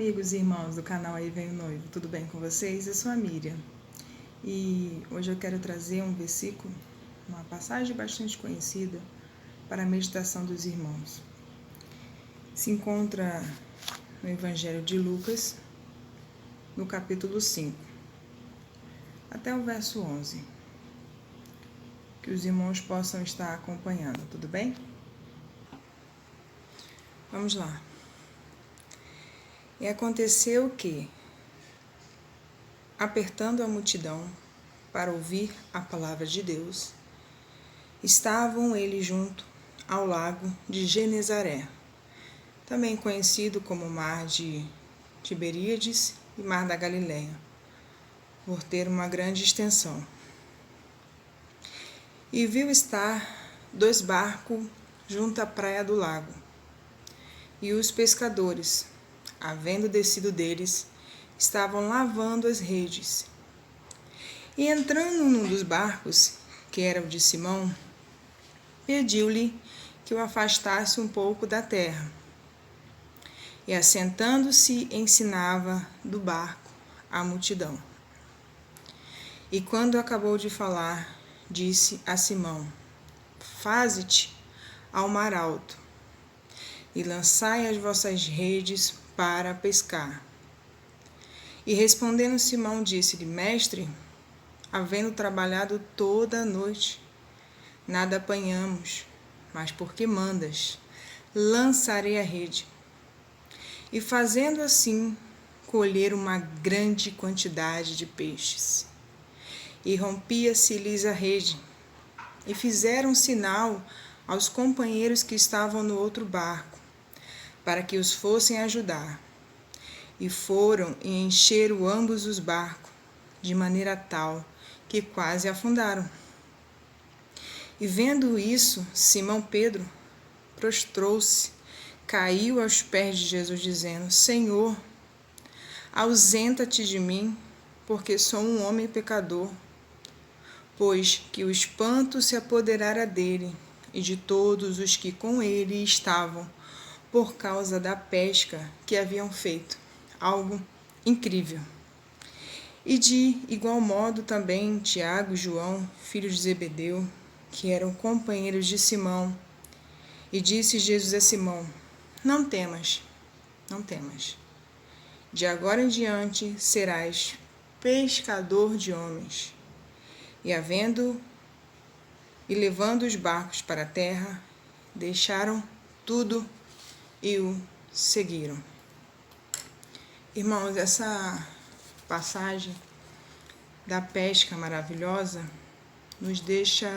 amigos e irmãos do canal Aí Vem o Noivo, tudo bem com vocês? Eu sou a Miriam e hoje eu quero trazer um versículo, uma passagem bastante conhecida para a meditação dos irmãos. Se encontra no Evangelho de Lucas, no capítulo 5, até o verso 11, que os irmãos possam estar acompanhando, tudo bem? Vamos lá. E aconteceu que, apertando a multidão para ouvir a palavra de Deus, estavam eles junto ao lago de Genezaré, também conhecido como Mar de Tiberíades e Mar da Galileia, por ter uma grande extensão. E viu estar 2 barcos junto à praia do lago, e os pescadores, havendo descido deles, estavam lavando as redes. E entrando num dos barcos, que era o de Simão, pediu-lhe que o afastasse um pouco da terra. E assentando-se, ensinava do barco a multidão. E quando acabou de falar, disse a Simão: Faze-te ao mar alto, e lançai as vossas redes para pescar. E respondendo Simão, disse-lhe: Mestre, havendo trabalhado toda a noite, nada apanhamos, mas porque mandas, lançarei a rede. E fazendo assim, colheram uma grande quantidade de peixes. E rompia-se-lhes a rede, e fizeram sinal aos companheiros que estavam no outro barco, para que os fossem ajudar. E foram e encheram ambos os barcos, de maneira tal que quase afundaram. E vendo isso, Simão Pedro prostrou-se, caiu aos pés de Jesus, dizendo: Senhor, ausenta-te de mim, porque sou um homem pecador. Pois que o espanto se apoderara dele e de todos os que com ele estavam, por causa da pesca que haviam feito, algo incrível. E de igual modo também Tiago e João, filhos de Zebedeu, que eram companheiros de Simão. E disse Jesus a Simão: Não temas, não temas. De agora em diante serás pescador de homens. E levando os barcos para a terra, deixaram tudo e o seguiram. Irmãos, essa passagem da pesca maravilhosa nos deixa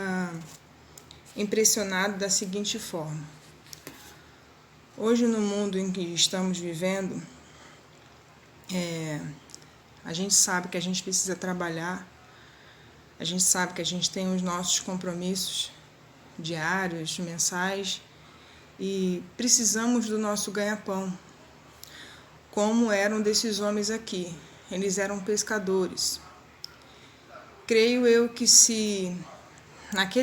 impressionados da seguinte forma. Hoje, no mundo em que estamos vivendo, a gente sabe que a gente precisa trabalhar, a gente sabe que a gente tem os nossos compromissos diários, mensais, e precisamos do nosso ganha-pão, como eram desses homens aqui. Eles eram pescadores. Creio eu que se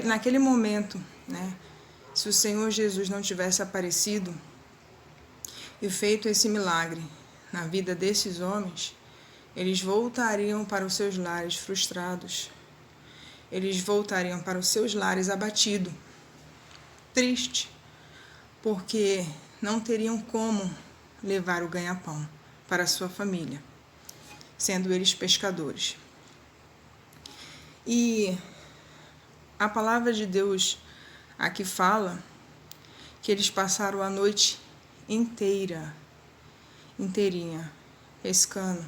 naquele momento, se o Senhor Jesus não tivesse aparecido e feito esse milagre na vida desses homens, eles voltariam para os seus lares frustrados. Eles voltariam para os seus lares abatidos, tristes, porque não teriam como levar o ganha-pão para a sua família, sendo eles pescadores. E a palavra de Deus aqui fala que eles passaram a noite inteirinha, pescando.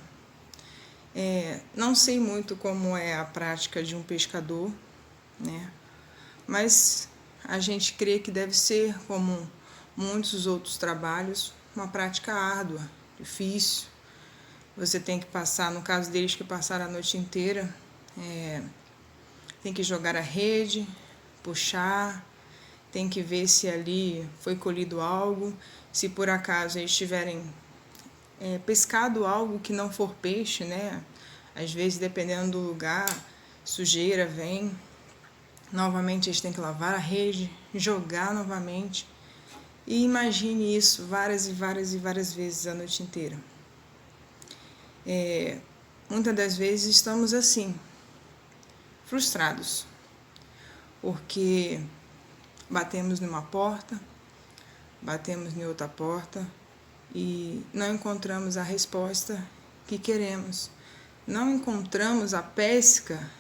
Não sei muito como é a prática de um pescador, mas a gente crê que deve ser, como muitos outros trabalhos, uma prática árdua, difícil. Você tem que passar, no caso deles que passaram a noite inteira, tem que jogar a rede, puxar, tem que ver se ali foi colhido algo, se por acaso eles tiverem pescado algo que não for peixe, Às vezes, dependendo do lugar, sujeira vem, novamente eles têm que lavar a rede, jogar novamente. E imagine isso várias e várias e várias vezes a noite inteira. Muitas das vezes estamos assim, frustrados, porque batemos numa porta, batemos em outra porta e não encontramos a resposta que queremos, não encontramos a pesca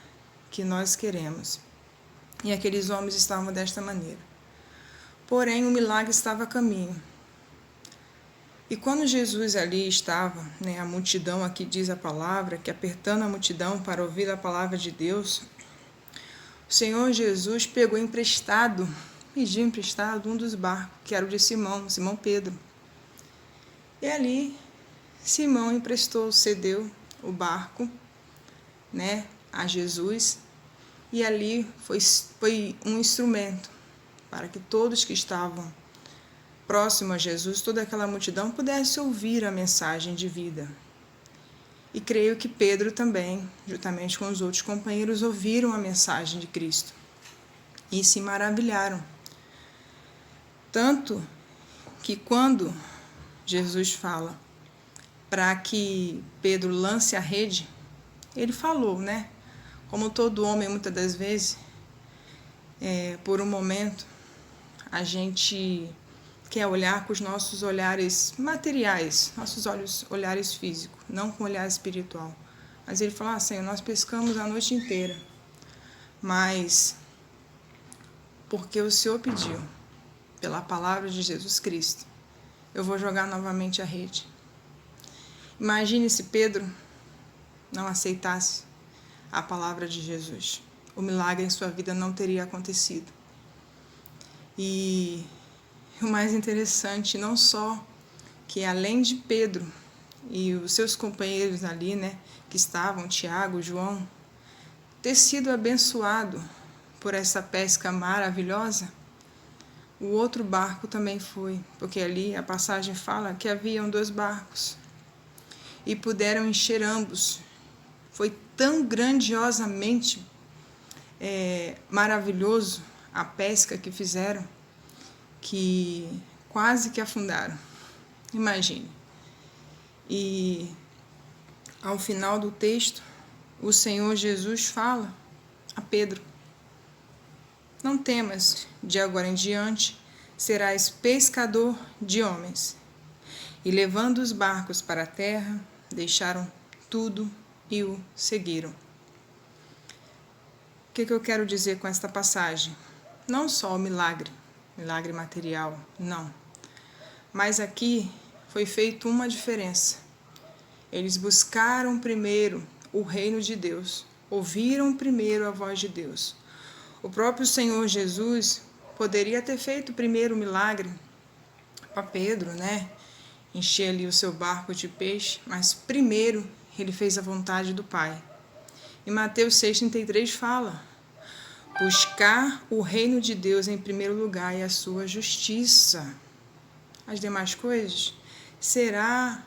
que nós queremos. E aqueles homens estavam desta maneira. Porém, o milagre estava a caminho. E quando Jesus ali estava, a multidão, aqui diz a palavra, que apertando a multidão para ouvir a palavra de Deus, o Senhor Jesus pediu emprestado um dos barcos, que era o de Simão Pedro. E ali, Simão cedeu o barco, a Jesus, e ali foi um instrumento para que todos que estavam próximo a Jesus, toda aquela multidão pudesse ouvir a mensagem de vida. E creio que Pedro também, juntamente com os outros companheiros, ouviram a mensagem de Cristo e se maravilharam. Tanto que quando Jesus fala para que Pedro lance a rede, ele falou, como todo homem, muitas das vezes, por um momento, a gente quer olhar com os nossos olhares materiais, olhares físicos, não com o olhar espiritual. Mas ele falou, Senhor, nós pescamos a noite inteira, mas porque o Senhor pediu, pela palavra de Jesus Cristo, eu vou jogar novamente a rede. Imagine se Pedro não aceitasse a palavra de Jesus. O milagre em sua vida não teria acontecido. E o mais interessante, não só que além de Pedro e os seus companheiros ali, que estavam, Tiago, João, ter sido abençoado por essa pesca maravilhosa, o outro barco também foi, porque ali a passagem fala que haviam 2 barcos e puderam encher ambos. Foi tão grandiosamente maravilhoso a pesca que fizeram, que quase que afundaram. Imagine. E ao final do texto, o Senhor Jesus fala a Pedro: não temas, de agora em diante serás pescador de homens. E levando os barcos para a terra, deixaram tudo e o seguiram. O que eu quero dizer com esta passagem? Não só o milagre material, não. Mas aqui foi feita uma diferença. Eles buscaram primeiro o reino de Deus, ouviram primeiro a voz de Deus. O próprio Senhor Jesus poderia ter feito primeiro o milagre para Pedro, encher ali o seu barco de peixe, mas primeiro ele fez a vontade do Pai. E Mateus 6,33 fala: buscar o reino de Deus em primeiro lugar e a sua justiça. As demais coisas será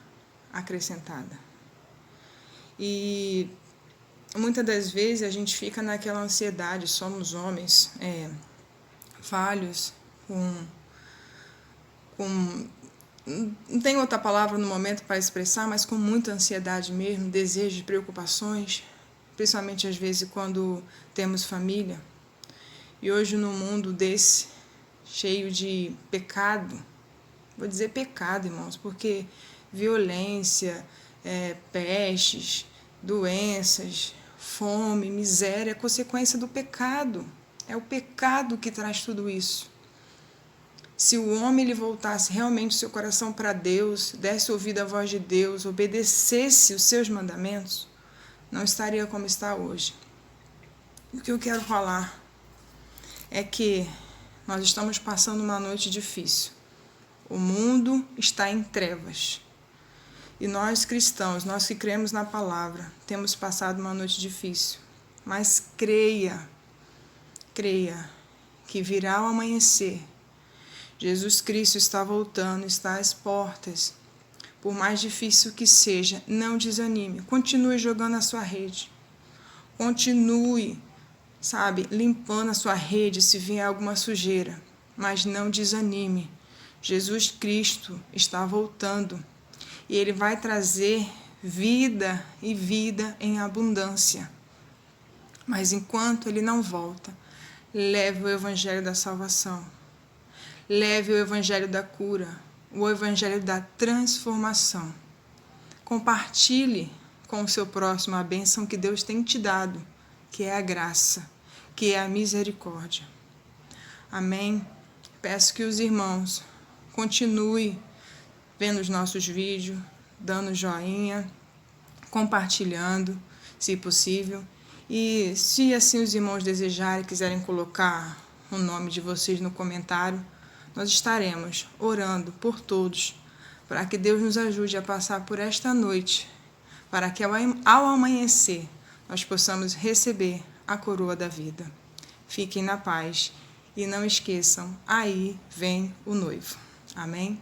acrescentada. E muitas das vezes a gente fica naquela ansiedade, somos homens falhos, não tem outra palavra no momento para expressar, mas com muita ansiedade mesmo, desejos, preocupações, principalmente às vezes quando temos família. E hoje no mundo desse, cheio de pecado, vou dizer pecado, irmãos, porque violência, pestes, doenças, fome, miséria é consequência do pecado. É o pecado que traz tudo isso. Se o homem ele voltasse realmente o seu coração para Deus, desse ouvido à voz de Deus, obedecesse os seus mandamentos, não estaria como está hoje. O que eu quero falar é que nós estamos passando uma noite difícil. O mundo está em trevas. E nós cristãos, nós que cremos na palavra, temos passado uma noite difícil. Mas creia que virá o amanhecer. Jesus Cristo está voltando, está às portas. Por mais difícil que seja, não desanime. Continue jogando a sua rede. Continue, limpando a sua rede se vier alguma sujeira. Mas não desanime. Jesus Cristo está voltando. E Ele vai trazer vida e vida em abundância. Mas enquanto ele não volta, leve o evangelho da salvação, leve o evangelho da cura, o evangelho da transformação. Compartilhe com o seu próximo a bênção que Deus tem te dado, que é a graça, que é a misericórdia. Amém? Peço que os irmãos continuem vendo os nossos vídeos, dando joinha, compartilhando, se possível. E se assim os irmãos desejarem, quiserem colocar o nome de vocês no comentário, nós estaremos orando por todos, para que Deus nos ajude a passar por esta noite, para que ao amanhecer nós possamos receber a coroa da vida. Fiquem na paz e não esqueçam, aí vem o noivo. Amém?